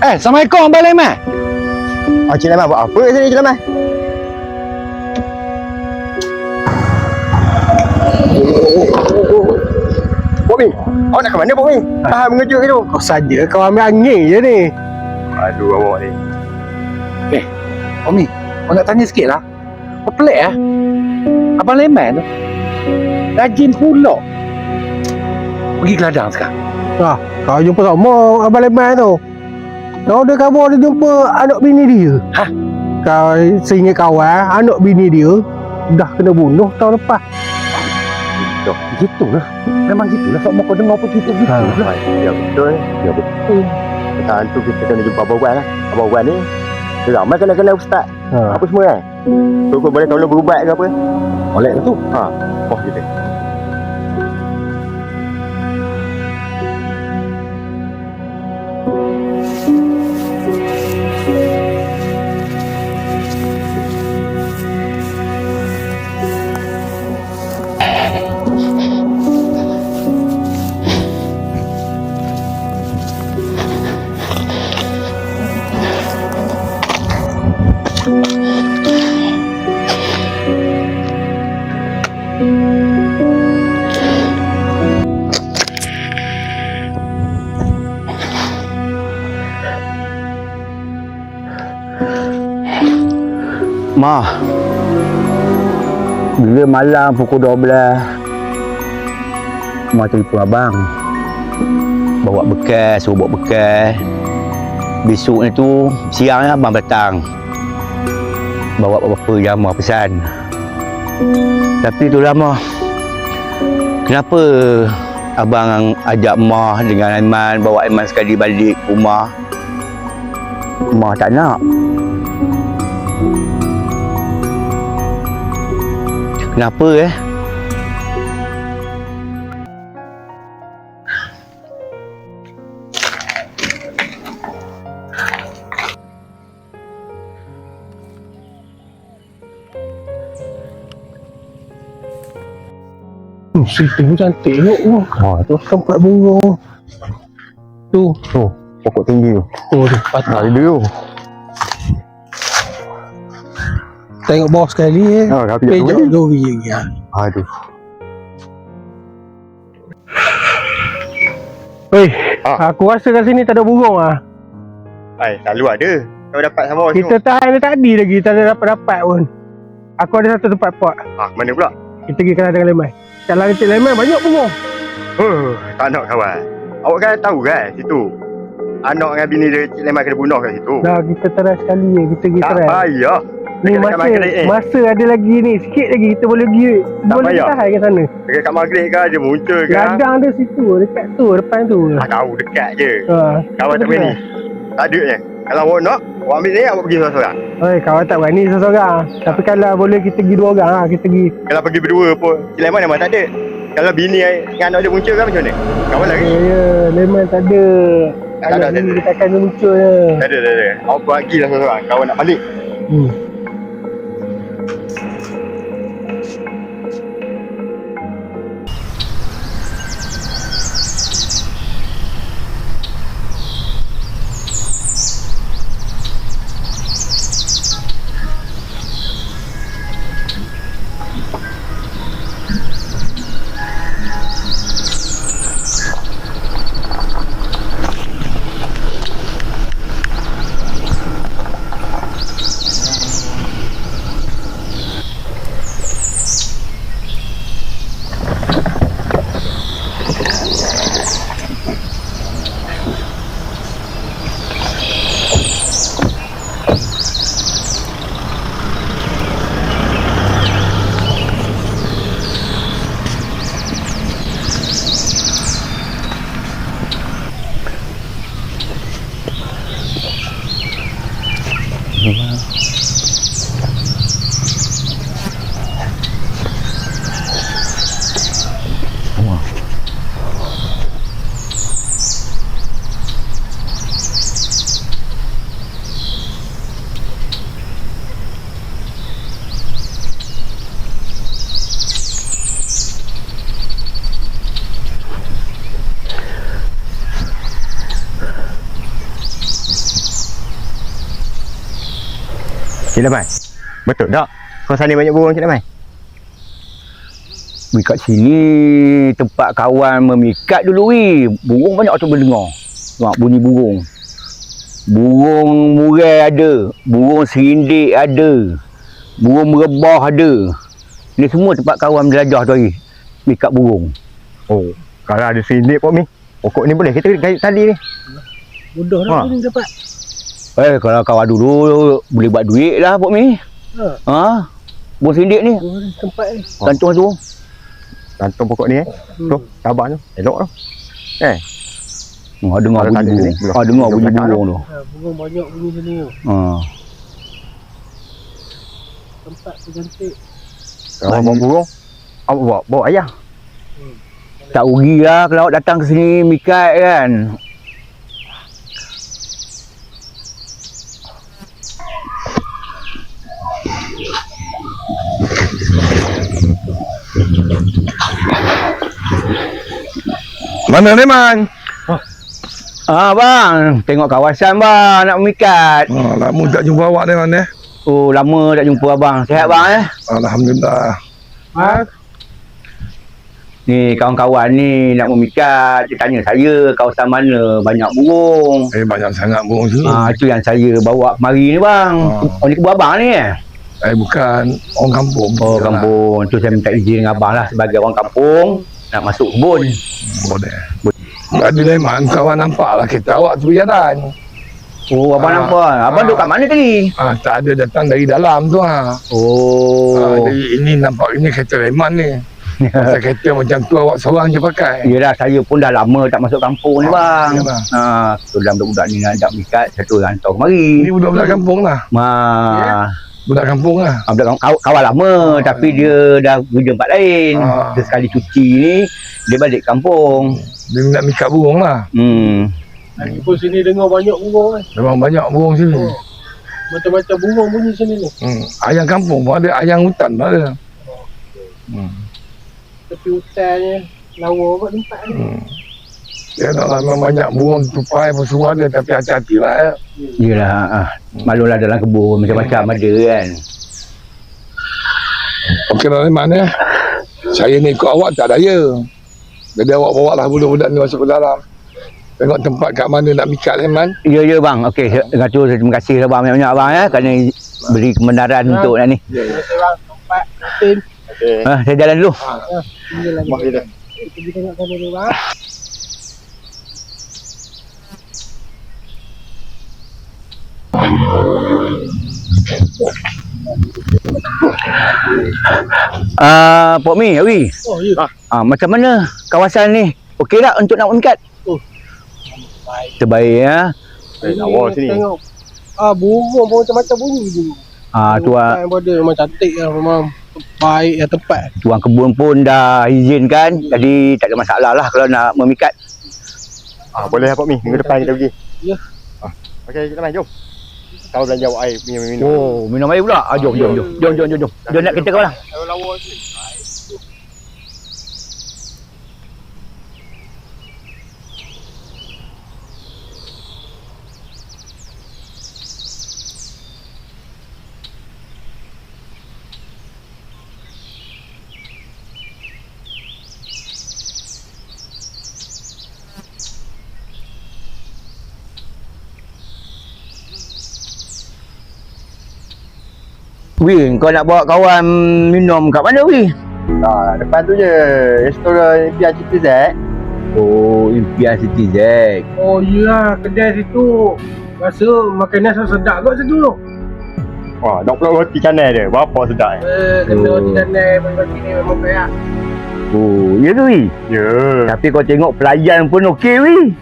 Assalamualaikum Abang Leman. Cik Leman buat apa kat sini Cik Leman? Bok Mi, awak nak ke mana Bok Mi? Tahan mengejut gitu. Kau saja kau ambil angin je ni. Aduh awak ni. Umi, kau nak tanya sikit lah. Kau pelik lah. Abang Leman tu rajin pulak pergi ke ladang sekarang. Kau jumpa sama Abang Leman tu. Kau dia kabar dia jumpa anak bini dia. Kau seingat kawan, anak bini dia dah kena bunuh tahun lepas. Gitulah. Memang gitulah. Sebab kau dengar apa cerita gitu lah. Ya betul. Ya betul. Sekarang tu kita kena jumpa Abang Wan lah. Abang Wan ni dia ramai kena ustaz. Apa semua kan? So kau boleh tolong berubat ke apa? Boleh lah tu. Wah kita. Ma, bila malam pukul 12 Ma telefon abang bawa bekal, suruh bawa bekal. Besok ni tu siang abang datang bawa beberapa jamaah pesan. Tapi tu lah Ma, kenapa abang ajak Ma dengan Aiman, bawa Aiman sekali balik ke rumah? Ma tak nak. Kenapa Situ cantik tengok tu. Tu tempat burung. Tu Pokok tinggi tu. tu patah. Dia tu. Tengok bawah sekali Tapi pejak lori lagi. Aduh. Weh, aku rasa kat sini tak ada burung Selalu ada. Kau dapat sama orang Kita tahan dia tadi lagi, tak ada dapat-dapat pun. Aku ada satu tempat pot. Mana pula? Kita pergi kena dengan Leman. Jalan Cik Leman banyak burung. Tak nak kawan. Awak kan tahu kan situ anak dengan bini dia Cik Leman kena bunuh kat situ. Dah kita try sekali je. Kita pergi Tak try. payah. Ni masa ada lagi ni. Sikit lagi kita boleh pergi. Boleh payah. tahan ke sana. Dekat kat maghrib kan dia muncul kan. Ladang dia situ. Dekat tu. Depan tu. Tahu dekat je. Kawan tak kita berani. Tak ada je. Kalau awak nak, awak ambil ni, awak pergi seorang-seorang. Kawan tak berani seorang-seorang. Tapi kalau boleh kita pergi 2 orang kita pergi. Kalau pergi berdua pun, Cik Leman memang tak ada. Kalau bini dengan anak dia muncul kan macam mana? Kawan lagi. Ya, Leman tak ada. Tak ada. Kita akan muncul je. Tak ada. Awak bagilah seorang-seorang. Kawan nak balik. Cik Damai, betul tak? Kawasan ni banyak burung Cik Damai? Kat sini tempat kawan memikat dulu burung banyak tu berdengar. Tengok bunyi burung. Burung murai ada, burung serindik ada, burung merebah ada. Ni semua tempat kawan belajar tu mikat burung. Oh, kalau ada sindik Pak Mi, pokok ni boleh kita kait tali ni. Mudah Ha. dah ni dapat. Kalau kawan dulu boleh buat duit lah Pok Mi. Ha? Burung serindik ni, Tempat ni. gantung tu. Gantung pokok ni Tu, sabar tu. Elok tu. Dengar Kalau bunyi tadi burung. ni, belum. Dengar Belum bunyi cakap burung tu. Burung banyak bunyi sini tu. Tempat tu cantik. Kalau bawa burung, awak bawa ayah. Tak rugi lah kalau awak datang ke sini mikat kan. Mana ni Man? Bang, tengok kawasan bang nak memikat. Lama tak jumpa awak ni Man. Oh, lama tak jumpa abang. Sihat bang Alhamdulillah. Ni kawan-kawan ni nak memikat, dia tanya saya kawasan mana banyak burung. Banyak sangat burung sini. Itu yang saya bawa kemari ni bang. Oh, ni kebun abang ni Bukan orang kampung. Oh, kampung. Tu saya minta izin dengan abang lah sebagai orang kampung nak masuk kebun. Boleh. Tadi ni Man, kawan nampak lah kereta awak tu jalan. Oh, abang nampak. Abang duduk kat mana tadi? Tak ada datang dari dalam tu Oh. Jadi ini nampak ini kereta Reman ni. Pasal kereta macam tu awak seorang je pakai. Yelah, saya pun dah lama tak masuk kampung ni bang. Yalah. Dalam budak ni nak mikat, satu hantar kemari. Ini budak-budak kampung lah. Budak kampung lah. Budak kawan lama tapi dia dah kerja tempat lain. Dia sekali cuti ni dia balik kampung. Dia nak mikat burung lah. Lagi pun sini dengar banyak burung kan. Memang banyak burung sini. Macam-macam burung bunyi sini ni. Ayam kampung pun ada, ayam hutan pun ada. Tepi hutannya lawa kot tempat ni. Dia nak memang banyak burung tupai pun semua ada, tapi hati-hati lah. Yelah, maklumlah dalam kebun macam-macam ada kan. Okey lah mana? Saya ni ikut awak tak daya. Jadi awak bawa lah budak-budak ni masuk ke dalam. Tengok tempat kat mana nak mikat Man. Ya bang. Okey, dengan tu terima kasih lah bang banyak-banyak bang kerana beri kebenaran untuk nak ni. Terima kasih bang. Tempat tim. Saya jalan dulu. Mak dia dah. Pergi tengok sana dulu bang. Pok Mi, Awi. Oh ya. Macam mana kawasan ni? Okey tak untuk nak memikat? Terbaik ya. Awal sini. Tengok. Burung pun macam-macam bunyi tu. Tu Yang pada memang cantik lah, memang baik ya tempat. tuan kebun pun dah izinkan. Jadi tak ada masalah lah kalau nak memikat. Boleh lah Pak Mi, minggu depan kita pergi. Ya. Okey, kita main, jom. Tahu belanja awak air punya minum. Oh, minum air pula. Jom. Jom nak kita kau lah. Lawa sini. Wi, kau nak bawa kawan minum kat mana Wi? Depan tu je. Restoran Impian City Z. Oh, Impian City Z. Oh iya, kedai situ. Rasa makanan sedap kot situ tu. Wah, nak pula roti canai dia. Berapa sedap Kena roti canai bagi ni memang kaya. Oh, ya ke Wi? Ya. Tapi kau tengok pelayan pun okey Wi.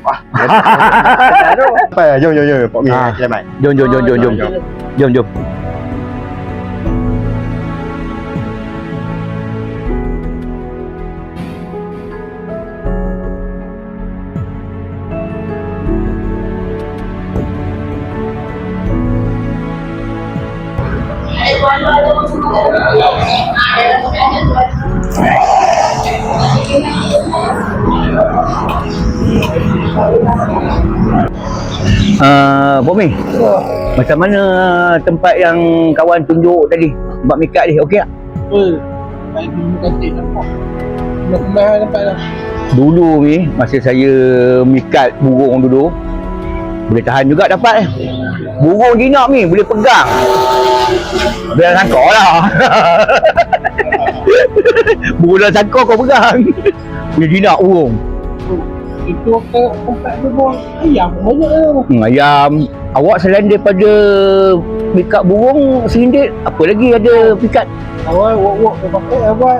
Apa? Jom. Pak Mi, kita main. Jom. Pak Mi, macam mana tempat yang kawan tunjuk tadi? Tempat mikat ni, okey tak? Baik dulu kantin nampak. Kembali tempat dah. Dulu ni, masa saya mikat burung dulu, boleh tahan juga dapat burung jinak ni, boleh pegang. Biar sangkar lah. Burung dalam sangkar kau pegang. Boleh jinak burung. Itu tempat tu buang ayam banyak tu. Ayam. Awak selain daripada mikat burung serindik, apa lagi ada pikat? Awak wok kau pakai awak.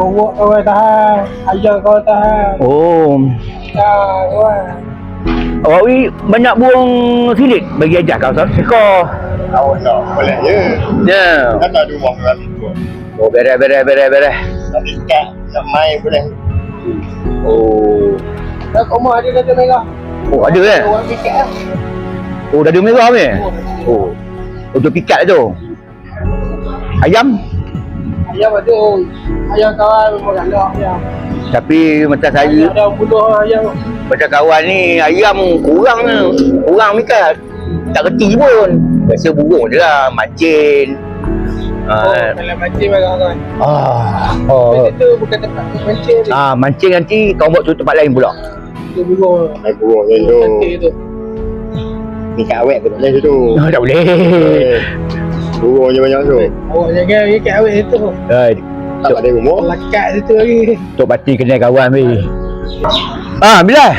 Wok awak tahan, ayam kau tahan. Oh. Awak. Awak ni banyak burung serindik bagi ajar kau sekor. Awak tak boleh je. Ya. Kan ada rumah orang itu. Oh, beres. Nak ikat, nak main boleh. Oh. Dah kau mau ada dada merah. Oh, ada kan? Awak pikat lah. Oh, dada merah ni? Oh. Untuk pikat tu. Ayam? Ayam ada. Ayam kawan memang galak ayam. Tapi macam saya, Ada buluh ayam. macam kawan ni, ayam kurang mikat. Tak reti pun. Biasa burung je lah, mancing. Kalau mancing barang kan. Oh. Itu bukan tempat mancing ni. Mancing nanti kau buat tu tempat lain pula. Itu burung. Main burung je tu. Cantik tu. Mikat awet pun tak boleh tu. Tak boleh. Burung je banyak tu. Awak jaga ikat awet itu. Tak ada rumah. Lekat situ lagi. Tok Pati kenal kawan ni. Bilal.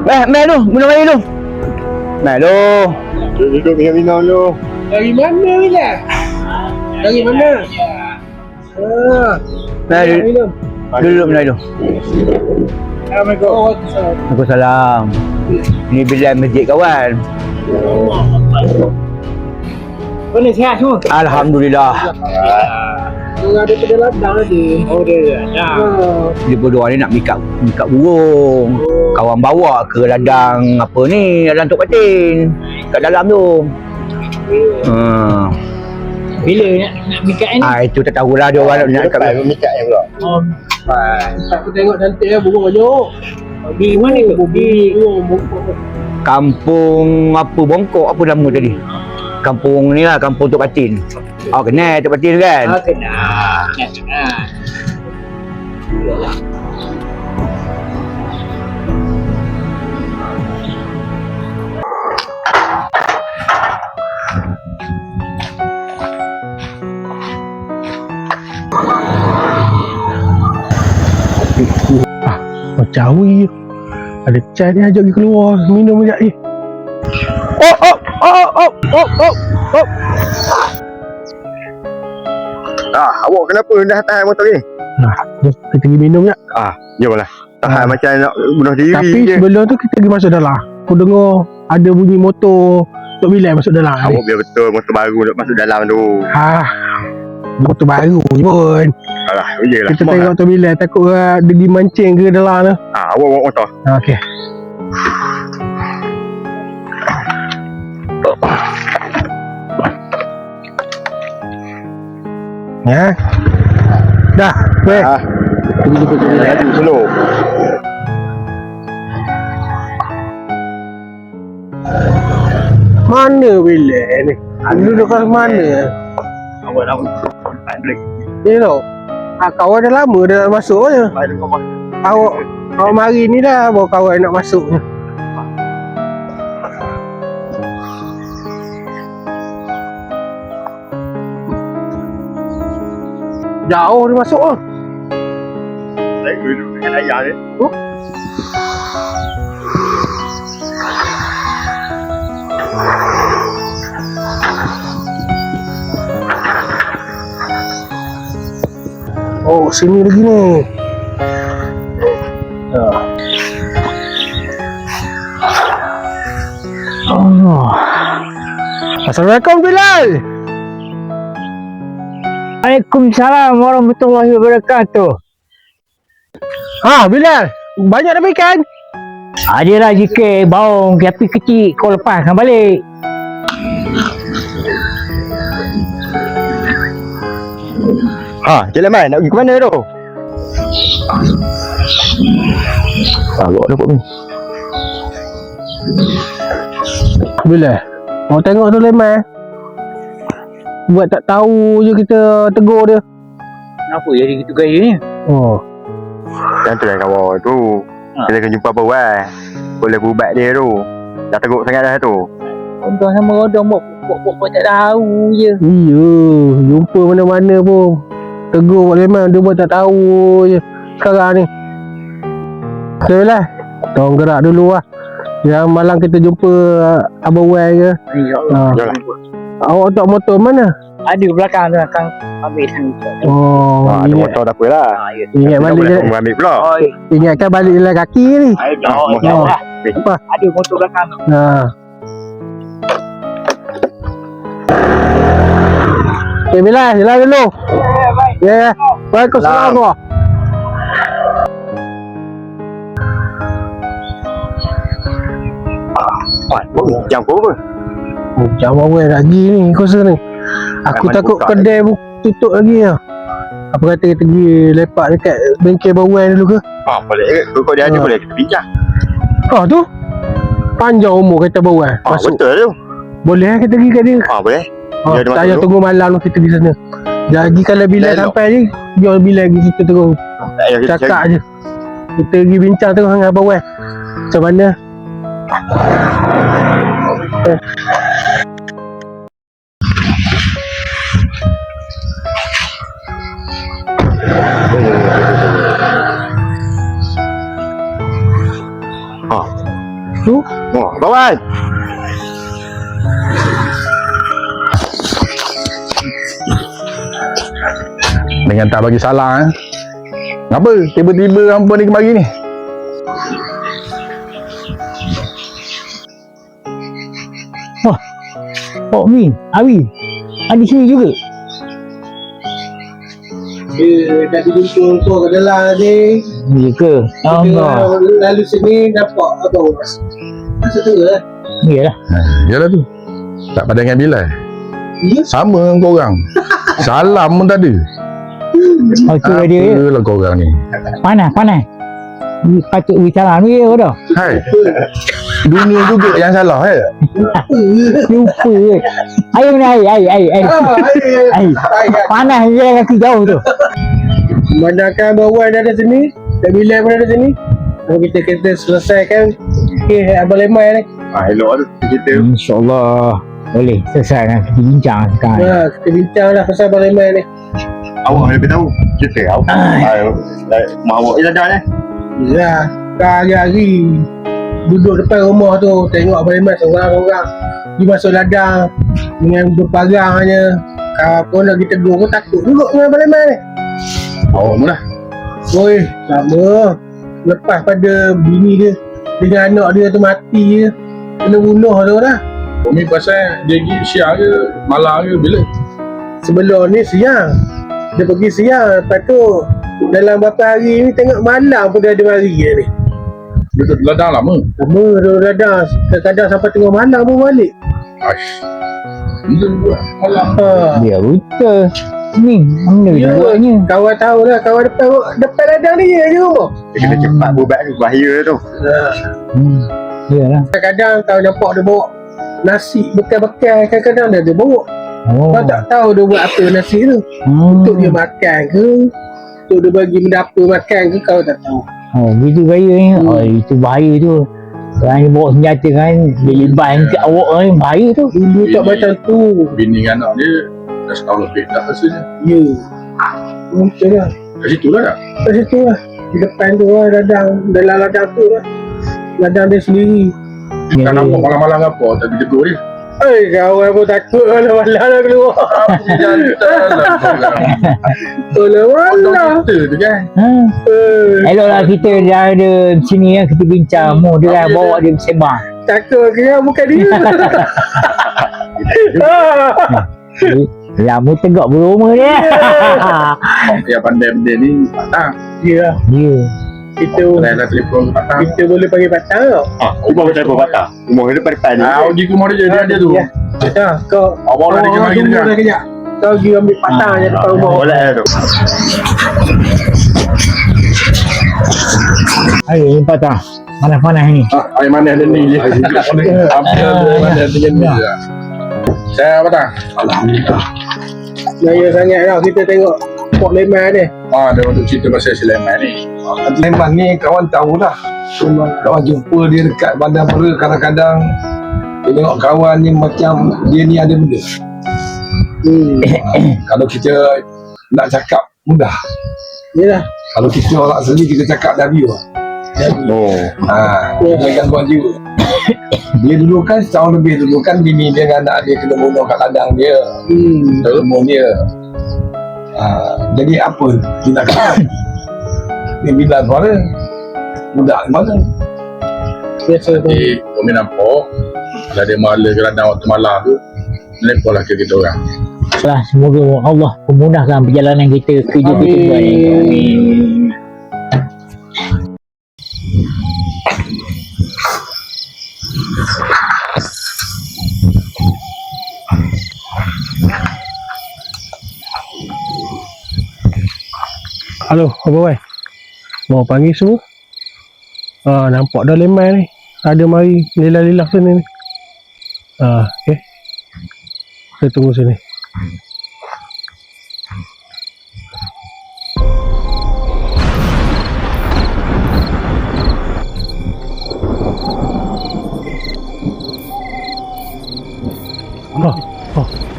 Mai tu, minum air tu. Mai tu. Duduk minum tu. Dari mana ni lah? Dari mana? Mai minum. duduk minum air tu. Assalamualaikum. Waalaikumsalam. Ni Bilal masjid kawan. Mana sihat semua? Alhamdulillah. Orang ada pada ladang tadi. Oh dia ladang. Dia berdua ni nak mikat burung. Kawan bawa ke ladang apa ni, ladang Tok Patin. Kat dalam tu. Bila nak mikat ni? Itu tak tahulah dia orang nak Dekat kat mikat yang pula. Aku tengok cantik lah burung banyak. Di mana tu? Di burung. kampung apa Bongkok apa nama tadi? Kampung ni lah, kampung Tok Patin. Kenal Tok Patin tu kan? Kenal. Cawi ada cai ni ajak pergi keluar minum sekejap ni. Awak kenapa dah tahan motor ni? Kita pergi minum sekejap. Jomlah. Tahan macam nak bunuh diri Tapi je. sebelum tu kita pergi masuk dalam. Aku dengar ada bunyi motor Tok Bilal masuk dalam. Awak biar betul motor baru nak masuk dalam tu. Motor baru je pun. Alah, iyalah. Kita tengok Tok Bilal takut dia pergi mancing ke dalam tu. Awak bawa motor. Okey. Ya. Dah, weh. Pergi jumpa Tok Bilal dulu. Mana Bilal ni? Anda dekat mana? Awak dah tak break. Ni tau. Kawan dah lama dah nak masuk je. Awak mari ni dah bawa kawan nak masuk ni. Jauh dia masuk lah. Saya duduk dengan ayah ni. Oh, sini lagi ni. Assalamualaikum Bilal. Waalaikumsalam warahmatullahi wabarakatuh. Bilal, banyak dah ikan. Adalah jika baung tapi kecil kau lepaskan balik. Jalan Man, nak pergi ke mana tu? Awak dapat ni. Bila? Mau tengok Sulaiman. Buat tak tahu je kita tegur dia. Kenapa jadi gitu gaya ni? Oh. Dan tu yang kawan tu. Kita akan jumpa apa weh. Boleh bubat dia tu. Dah teruk sangat dah tu. Orang sama orang buat tak tahu je. Iya, jumpa mana-mana pun tegur Sulaiman, dia buat tak tahu je sekarang ni. Okay lah, tolong gerak dulu lah. Yang malam kita jumpa Abang Wan ke. InsyaAllah. Awak tak motor mana? Ada belakang tu akan ambil sana. Oh, Ada motor tak apa lah. ingat balik je. Kita ambil pula. Oh, Ingatkan balik jalan kaki ni. jauh lah. Apa? Ada motor belakang tu. Okay, Bilal, jalan dulu. Baik. Ya, Waalaikumsalam kau. Jam apa? Jam awal lagi ni kau rasa ni. Aku Ramai takut buka kedai tutup lagi lah. Apa kata kita pergi lepak dekat bengkel bawang dulu ke? Boleh ke? Kalau dia ada boleh kita bincang. Tu panjang umur kereta bawang. Masuk. Betul tu. Boleh kita pergi kat dia. Boleh. Dia ada Tak payah masuk tunggu malam tu kita pergi sana. Jadi kalau Bilal Elok. sampai ni, biar Bilal pergi kita terus Tak payah kita cakap je. Kita pergi bincang terus dengan Abang Wan. Macam mana? Tu? Bawan. Dengan tak bagi salah Kenapa tiba-tiba hampa ni kemari ni? Oh, Min, Awi. Ada sini juga. Dia dah dijumpa kau ke dalam ni. Ya ke? Allah. Lalu sini nampak Abang Wan. Masa tu lah. Yalah. Yalah tu. Tak pada dengan Bilal. Ya? Sama dengan korang. Salam pun tak ada. Okey dia. Apalah korang ni. Panas. Ni patut bicara ni ya dah. Hai. Dunia juga yang salah Lupa ke. Air ni air. Air. Panas je kaki jauh tu. Mandangkan Abang Wan ada sini, dan Bilal pun ada sini. Kalau kita selesaikan Abang Leman ni. Elok tu kita. InsyaAllah boleh selesaikan kita bincang sekarang. Kita bincang lah pasal Abang Leman ni. Awak lebih tahu. Kita awak. Mak awak dah ni. Ya, hari-hari duduk depan rumah tu tengok Abang Leman seorang-orang dia masuk ladang dengan berparangnya. Kalau nak kita tegur pun takut juga dengan Abang Leman ni. Awak mula. Oi, sama. Lepas pada bini dia dengan anak dia tu mati je, kena bunuh tu dah. Umi pasal dia pergi siang ke malam ke bila? Sebelum ni siang, dia pergi siang. Lepas tu dalam beberapa hari ni tengok malam pun dia ada mari dia ni. Dia tu ladang lama. Lama dia ladang, kadang-kadang sampai tengah malam pun balik. Aish. Bila buat malam. Dia betul. Ni mana dia buatnya. Kawan tahu lah, kawan depan ladang ni je rumah. Dia kena cepat bubat tu. Bahaya tu. Yalah. Kadang-kadang kau nampak dia bawa nasi bekal-bekal, kadang-kadang dia bawa. Oh. Kau tak tahu dia buat apa nasi tu. Untuk dia makan ke, untuk dia bagi mendapa makan ke, kau tak tahu. Oh, begitu gaya ni. Oh, itu bahaya tu. Orang yang bawa senjata kan, dia libat ke awak ni, bahaya tu. Dulu tak macam tu. Bini dengan anak dia dah setahun lebih dah rasanya. Ya. Mungkin lah. Kat situ lah dah. Kat situ lah. Di depan tu lah ladang. Dalam ladang tu lah. Ladang dia sendiri. Tak nampak malam-malam apa tak ditegur dia. Kawan pun takut malam-malam nak keluar. Jantan lah Malam-malam. kita tu kan. Eloklah kita dah ada sini kita bincang. Mu dia kan bawa dia sembang. Takut kira bukan dia. Lama tegak berumah dia. Yang pandai benda ni patang. Ya. Ya. Kita Dah telefon patang. kita boleh panggil patang tau. Rumah betul apa patah. Rumah dia depan ni. Pergi ke rumah dia dia ada tu. Ya. Kau Awak dah dengar lagi tunggu dengar. dah kejap. Kau pergi ambil patang je depan rumah. Boleh tu. Ayo ni patah. Panas-panas ni. Air manis dan ni je. Ambil air manis dengan ni je. Saya apa tak? Alhamdulillah. Jaya sangat tau kita tengok Port Lemah ni. Dia untuk cerita pasal Sulaiman ni. Sulaiman ni kawan tahulah. Kawan jumpa dia dekat Bandar Mera kadang-kadang dia tengok kawan ni macam dia ni ada benda. Kalau kita nak cakap mudah. Yalah. Kalau kita orang asli kita cakap dah view. Dia gangguan jiwa. Dia dulu kan setahun lebih dulu kan bini dia dengan anak dia kena bunuh kat ladang dia. Terlemur dia. Jadi apa tindakan? Dia bilang suara. Budak mana? Biasa tu. Jadi kami nampak kalau dia mala kerana waktu malam tu melepolah ke kita orang. Lah, semoga Allah memudahkan perjalanan kita kerja kita buat ni. Amin. Halo, apa boy? Mau panggil semua? Nampak dah Lemah ni. Ada mari lilah-lilah sini ni. Okay. Kita tunggu sini.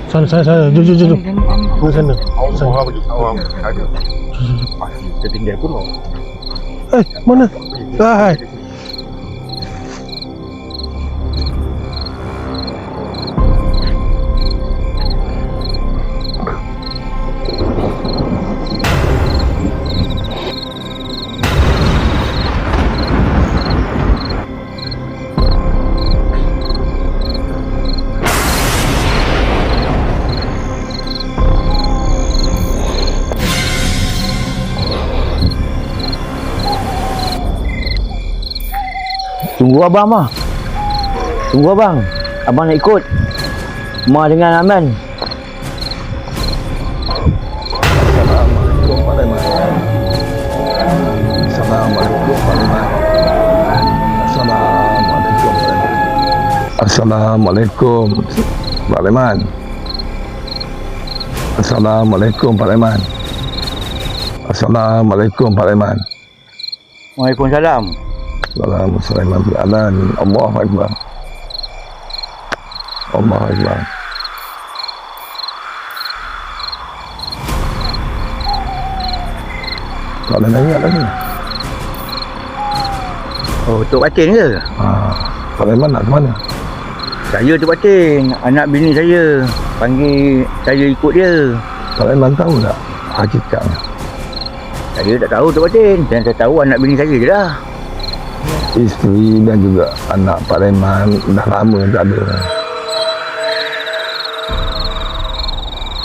Sana. Jom. Ke sana. Orang bagi orang ada. Ketinggal pun orang. Mana? Hai. Tunggu abang mah. Tunggu abang. Abang nak ikut. Ma dengan Aman. Assalamualaikum Pak Leman. Assalamualaikum Pak Leman. Assalamualaikum Pak Leman. Assalamualaikum Pak Leman. Assalamualaikum Pak Leman. Assalamualaikum Pak Leman. Waalaikumsalam. Assalamualaikum Sulaiman. Allahu Akbar. Allahu Akbar. Tak ada ingat lagi. Oh, Tok Batin ke? Pak Leman nak ke mana? Saya Tok Batin. Anak bini saya. Panggil saya ikut dia. Pak Leman tahu tak hakikatnya? Saya tak tahu Tok Batin. Yang saya tahu anak bini saya je lah. Isteri dan juga anak Pak Leman dah lama tak ada.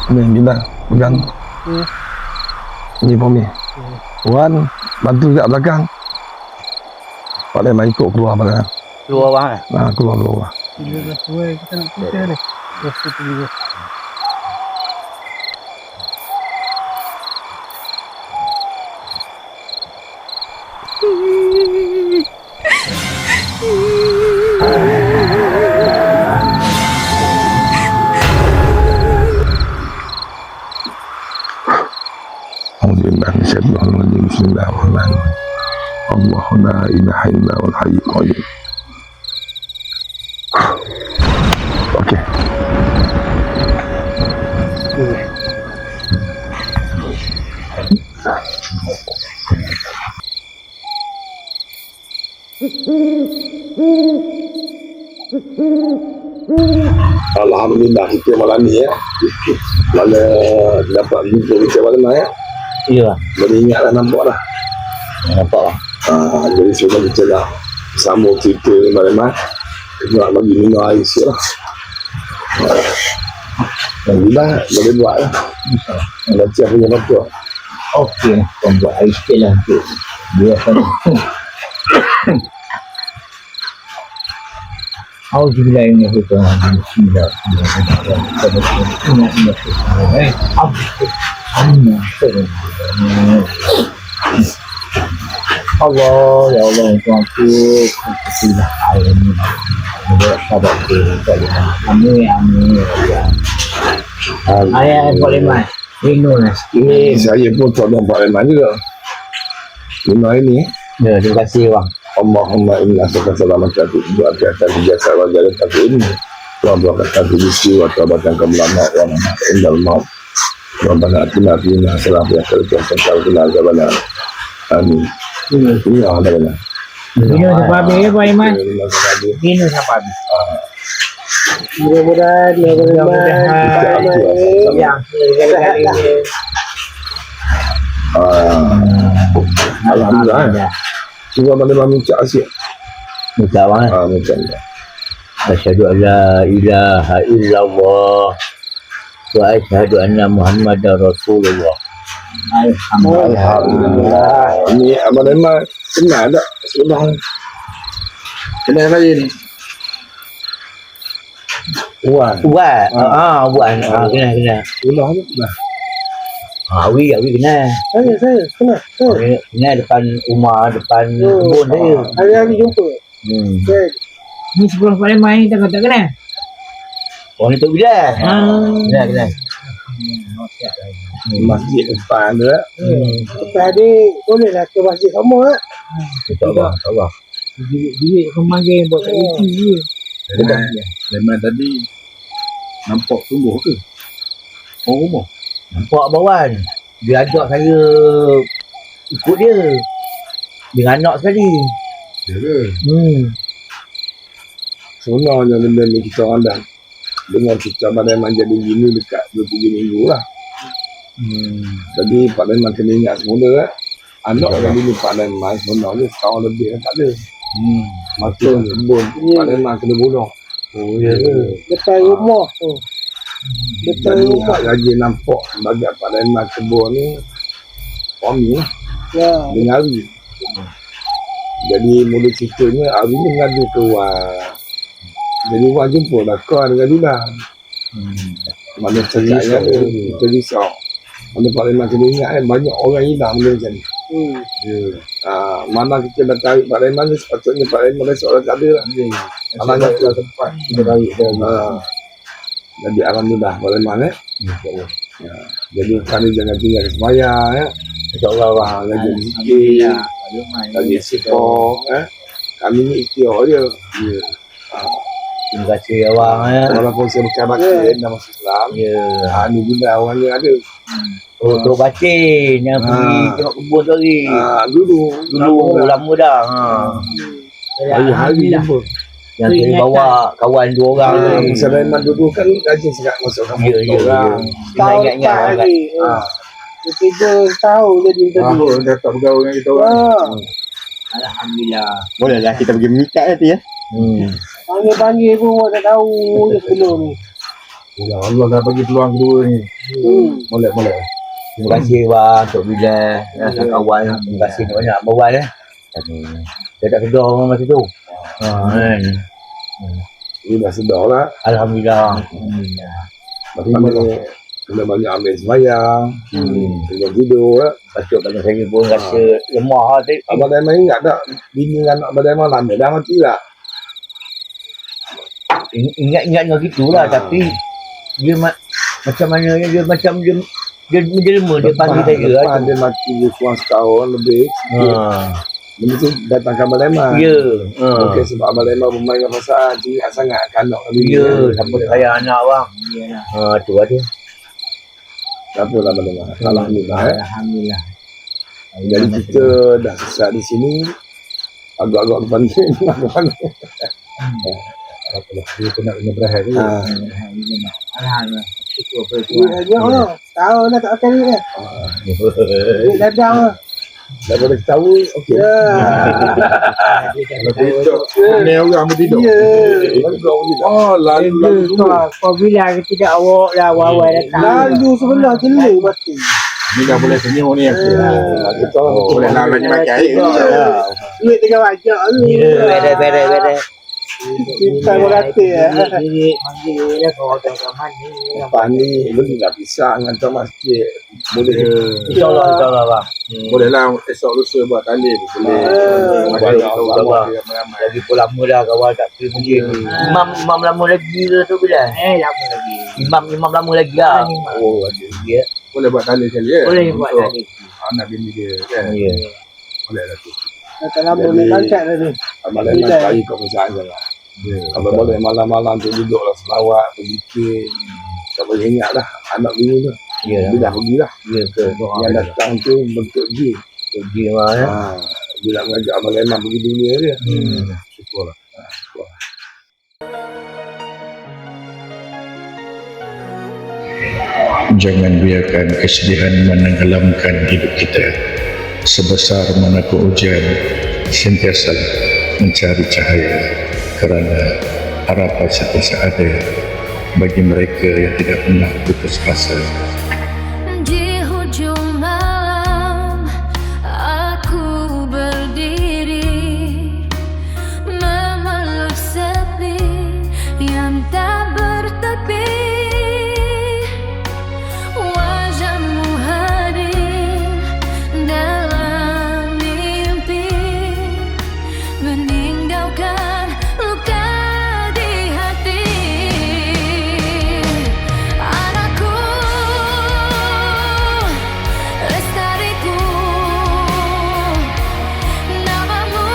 Ni bila pegang. Ni Pomi. Wan bantu kat belakang. Pak Leman ikut keluar belakang. Keluar bang eh? Keluar. Weh, kita nak cerita ni. Terus kita dulu. Bismillahirrahmanirrahim. Allahu la ilaha illa huwal hayyul qayyum. Okey. Alhamdulillah kita malam ni ya. Mana dapat jumpa kita malam ni ya. Ya, Boleh ingat lah, nampak lah. Jadi sebelum kita nak sambung cerita malam-malam, kita nak bagi minum air sikit lah. Alhamdulillah, boleh buat lah. Nanti aku punya apa. okey. Kau buat air sikit lah untuk dia akan. Auzubillahi Allah, ya Allah, tuanku, kasihlah air ini. Mudah sabar kita. Amin, amin. Ayah boleh mai. Minum lah sikit. Saya pun tak nampak Leman juga. Lima ini. Ya, terima kasih bang. Allahumma inna as'aluka salamatan fi akhirati biasa wa jalatan fi ilmi wa barakatan fi rizqi wa tawbatan kamlama wa indal maut. Rabbana atina fid dunya hasanatan wa fil akhirati hasanatan. Amin. Ini ada. Minum sampai habis Pak Iman. Minum sampai habis. Mudah-mudahan yang sekali-kali. Alhamdulillah. Cuba mana minta asyik. Minta bang. Minta. Asyhadu an la ilaha illallah wa asyhadu anna Muhammadar Rasulullah. Alhamdulillah. Ini Abang Leman kenal tak? Sudah. Kenal lain. Wan. Buat. Buat. Kena. Sudah dah. Awi kena. Saya kenal. Kena depan rumah, depan kebun saya. Hari-hari jumpa. Ni sebelum Pak Leman ni tak kena. Oh ni tu bila? Kena. Masjid depan tu. Tadi bolehlah ke masjid sama ah. Allah. Duit pemanggil buat tak isi je. Leman tadi nampak tumbuh ke? Oh rumah. Nampak bawan. Dia ajak saya ikut dia. Dengan anak sekali. Ya ke? Sebenarnya benda ni kita orang dah dengar cerita Pak Leman jadi gini dekat 2-3 minggu lah. Jadi Pak Leman kena ingat semula kan. Anak yang dulu Pak Leman sebenarnya setahun lebih kan tak ada. Maka kebun Pak Leman kena bunuh. Oh ya ke? Depan rumah tu. Depan Jadi rumah. hak lagi nampak bagi Pak Leman kebun ni suami lah Ya. dengan Ari. Jadi mula ceritanya Ari ni mengadu ke Wan. Jadi Wan jumpa lah kau dengan Lina. Mana cakapnya kita risau. Mana Pak Leman kena ingat kan banyak orang hilang benda macam ni. Mana kita dah tarik Pak Leman ni sepatutnya Pak Leman dah seorang tak ada lah. Alangnya tu tempat kita tarik dah. Jadi alhamdulillah Pak Leman jadi kami jangan tinggal di sembahyang InsyaAllah lah. Lagi zikir, lagi sifat kami ni ikhtiar je. Terima kasih abang. Walaupun saya bukan batin dalam masuk Islam, ni benda orang yang ada. Tok batin yang pergi tengok kebun tu hari. Dulu Lama dah. hari-hari jumpa. Yang saya bawa kawan 2 orang. Musa Leman dulu kan rajin sangat masuk kampung Ya. orang. Kita ingat-ingat orang kat. Kita tahu jadi tadi. Dah tak bergaul dengan kita orang. Alhamdulillah. Boleh lah kita pergi minta nanti ya. Panggil-panggil pun orang tak tahu je sebelum ni. Allah dah bagi peluang kedua ni. Boleh. Terima kasih bang untuk bila kawan. Terima kasih banyak bawan Saya tak sedar orang masa tu. Ini dah sedar lah. Alhamdulillah. Kena banyak ambil sembahyang. Kena tidur lah. Patut pada saya pun rasa lemah lah. Abang Leman ingat tak? Bini anak Abang Leman lama dah mati tak? Ingat-ingat dengan gitulah. Tapi dia macam mana dia macam dia menjelma. Dia panggil saya lah. Dia mati dia kurang setahun lebih. Benda tu datang ke Abang Leman. Ya. Mungkin sebab Abang Leman bermain dengan perasaan. Ingat sangat kanak bini. Ya. Sampai saya anak bang. Tu ada. Tak apalah Abang Leman. Alhamdulillah. Alhamdulillah. Jadi kita dah sesat di sini. Agak-agak depan ni. Dia pun nak kena berakhir je. Alhamdulillah. Ya, tahu dah tak akan ni. Duit dadang lah. Dah boleh ketawa. Okey. Ni orang bertidur. Oh, lalu. Kau bilang tidak awak dah awal datang. Lalu sebelah jeling mati. Ni dah boleh senyum ni. Kita orang Boleh lah lagi pakai air. Duit tengah wajak tu. Beres. Kita berkata ya. Manggil lah kau orang ni. Lepas ni beli lah pisang dengan Tuan Masjid. Boleh. InsyaAllah bang. Boleh lah esok lusa buat tali. Boleh. Banyak Ramai bang. ramai. Lagi pun lama dah kawan tak pergi mungkin. Imam lama lagi ke tu bila? Lama lagi. Imam lama lagi lah. Oh, ada. Boleh buat tali sekali ya? Boleh buat Untuk tali. anak bini dia kan? Ya. Boleh lah tu. Kata lama ni lancat dah ni. Malam Bila? cari kau perasaan je lah. Kalau boleh malam-malam tu duduk lah selawat, berzikir. Tak boleh ingat lah anak bini tu. Ya. Dia dah pergi lah. Ya ke. Yang datang tu bentuk jin. Pergi mah ya. Dia nak mengajak Abang Leman pergi dunia dia. Syukurlah. Jangan biarkan kesedihan menenggelamkan hidup kita. Sebesar manapun hujan, sentiasa mencari cahaya, kerana harapan sentiasa ada bagi mereka yang tidak pernah putus asa. Di hujung malam aku berdiri memeluk sepi yang tak bertepi. Wajahmu hadir dalam mimpi, meninggalkan luka di hati. Anakku, lestariku, namamu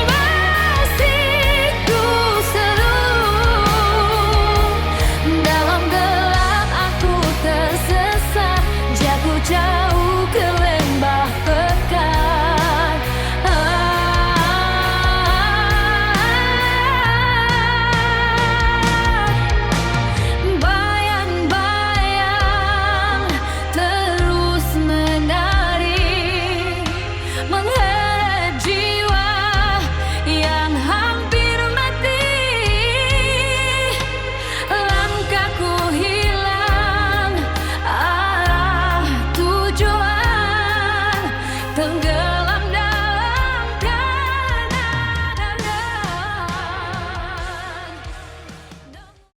masih ku seru. Dalam gelap aku tersesat, jatuh jauh ke lembah pekat. Bayang-bayang terus menari, mengheret jiwa yang hampir mati. Langkahku hilang arah tujuan, tenggelam